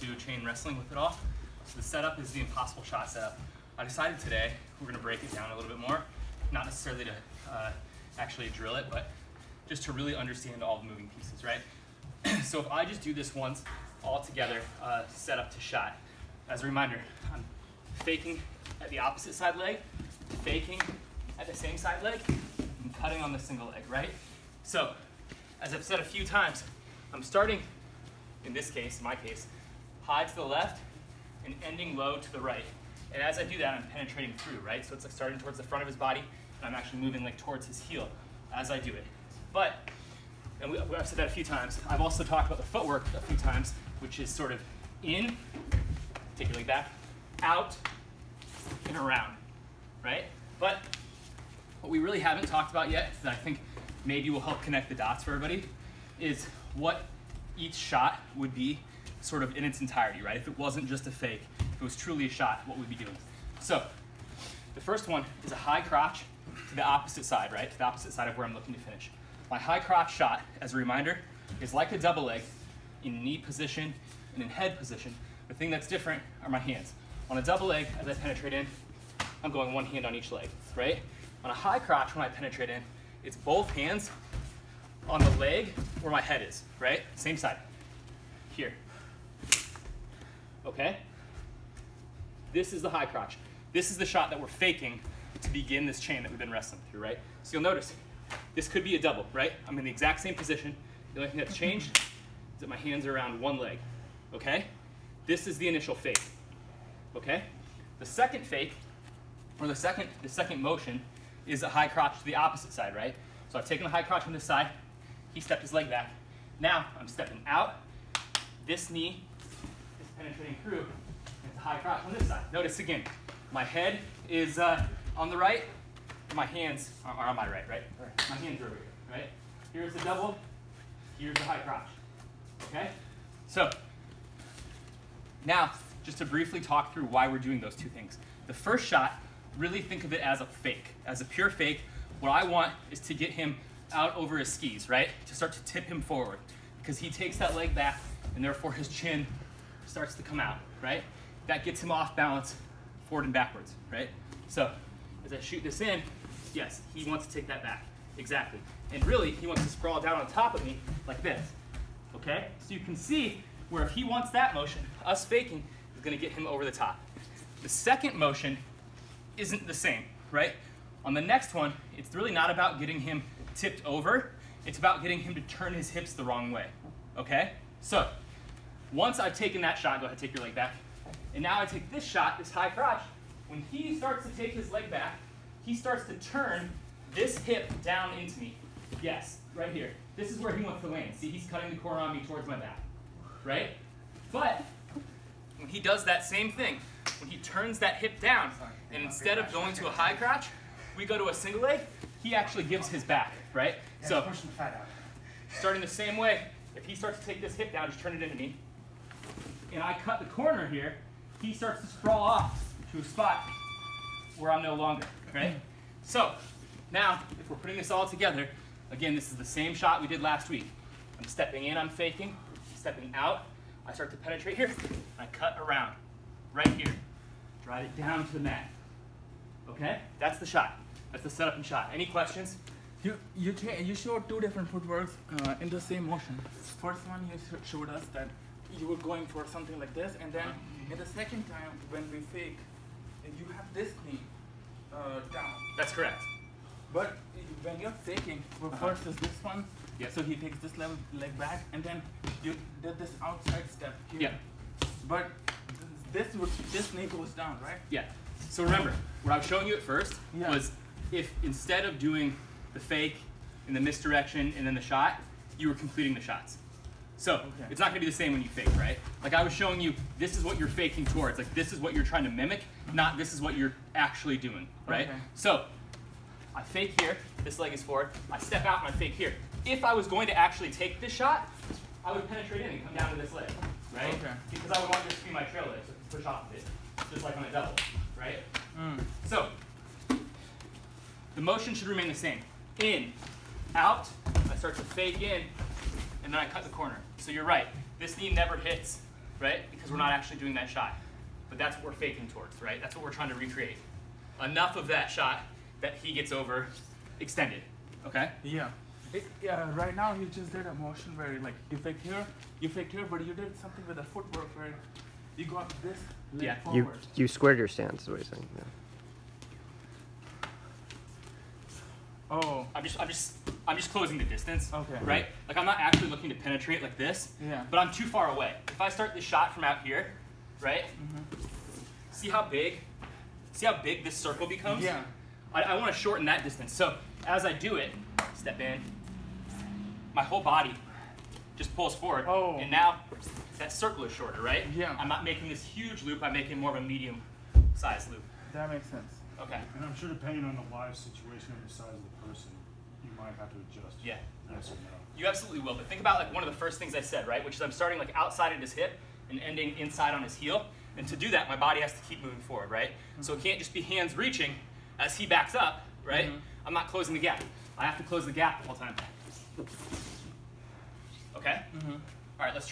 to chain wrestling with it all. So the setup is the impossible shot setup. I decided today we're going to break it down a little bit more, not necessarily to actually drill it, but just to really understand all the moving pieces, right? So if I just do this once all together, setup to shot. As a reminder, I'm faking at the opposite side leg, faking at the same side leg, and cutting on the single leg, right? So, as I've said a few times, I'm starting, in this case, in my case, high to the left and ending low to the right. And as I do that, I'm penetrating through, right? So it's like starting towards the front of his body, and I'm actually moving like towards his heel as I do it. But, and I've said that a few times, I've also talked about the footwork a few times, which is sort of in, take your leg back, out, and around, right? But what we really haven't talked about yet, that I think maybe will help connect the dots for everybody, is what each shot would be sort of in its entirety, right? If it wasn't just a fake, if it was truly a shot, what we'd be doing. So the first one is a high crotch to the opposite side, right? To the opposite side of where I'm looking to finish. My high crotch shot, as a reminder, is like a double leg in knee position and in head position. The thing that's different are my hands. On a double leg, as I penetrate in, I'm going one hand on each leg, right? On a high crotch, when I penetrate in, it's both hands on the leg where my head is, right? Same side, here. Okay? This is the high crotch. This is the shot that we're faking to begin this chain that we've been wrestling through, right? So you'll notice, this could be a double, right? I'm in the exact same position. The only thing that's changed is that my hands are around one leg, okay? This is the initial fake, okay? The second fake, or the second motion, is a high crotch to the opposite side, right? So I've taken the high crotch on this side, he stepped his leg back. Now I'm stepping out, this knee is penetrating through, and it's a high crotch on this side. Notice again, my head is on the right, my hands are on my right, right? My hands are over here, right? Here's the double, here's the high crotch, okay? So, now, just to briefly talk through why we're doing those two things. The first shot, really think of it as a fake, as a pure fake. What I want is to get him out over his skis, right? To start to tip him forward, because he takes that leg back, and therefore his chin starts to come out, right? That gets him off balance, forward and backwards, right? So, as I shoot this in, yes, he wants to take that back, exactly. And really, he wants to sprawl down on top of me like this, okay? So you can see where if he wants that motion, us faking is gonna get him over the top. The second motion isn't the same, right? On the next one, it's really not about getting him tipped over, it's about getting him to turn his hips the wrong way, okay? So, once I've taken that shot, go ahead, take your leg back, and now I take this shot, this high crotch, when he starts to take his leg back, he starts to turn this hip down into me. Yes, right here. This is where he wants to land. See, he's cutting the corner on me towards my back, right? But when he does that same thing, when he turns that hip down, and instead of going to a high crotch, we go to a single leg, he actually gives his back, right? So, push the fat out. Starting the same way, if he starts to take this hip down, just turn it into me, and I cut the corner here, he starts to sprawl off to a spot where I'm no longer, right? So, now, if we're putting this all together, again, this is the same shot we did last week. I'm stepping in, I'm faking, stepping out, I start to penetrate here, I cut around, right here, drive it down to the mat, okay? That's the shot, that's the setup and shot. Any questions? You showed two different footworks in the same motion. First one you showed us that you were going for something like this, and then in the second time when we fake, you have this knee down. That's correct. But when you're faking, first is this one, so he takes this leg back, and then you did this outside step here. Yeah. But this knee goes down, right? Yeah. So remember, what I was showing you at first was if instead of doing the fake and the misdirection and then the shot, you were completing the shots. So it's not gonna be the same when you fake, right? Like I was showing you, this is what you're faking towards. Like this is what you're trying to mimic, not this is what you're actually doing, right? Okay. So I fake here, this leg is forward. I step out and I fake here. If I was going to actually take this shot, I would penetrate in and come down to this leg, right? Okay. Because I would want this to be my trail leg, so I can push off of it, just like on a double, right? So the motion should remain the same. In, out, I start to fake in, and then I cut the corner. So you're right, this knee never hits, right? Because because we're not actually doing that shot. But that's what we're faking towards, right? That's what we're trying to recreate. Enough of that shot that he gets over extended, okay? Yeah. Right now you just did a motion where like you faked here, but you did something with the footwork where you got this leg Yeah. forward. You squared your stance, is what he's saying. Yeah. Oh. I'm just closing the distance, Okay. right? Like I'm not actually looking to penetrate like this, Yeah. but I'm too far away. If I start this shot from out here, right? See how big this circle becomes? Yeah. I want to shorten that distance. So as I do it, step in, my whole body just pulls forward. Oh. And now that circle is shorter, right? Yeah. I'm not making this huge loop, I'm making more of a medium size loop. That makes sense. Okay. And I'm sure depending on the live situation and the size of the person, you might have to adjust. Yeah. Yes or no. You absolutely will, but think about like one of the first things I said, right? Which is I'm starting like outside at his hip and ending inside on his heel. And to do that, my body has to keep moving forward, right? So it can't just be hands reaching as he backs up, right? I'm not closing the gap. I have to close the gap the whole time. Okay? All right, let's try.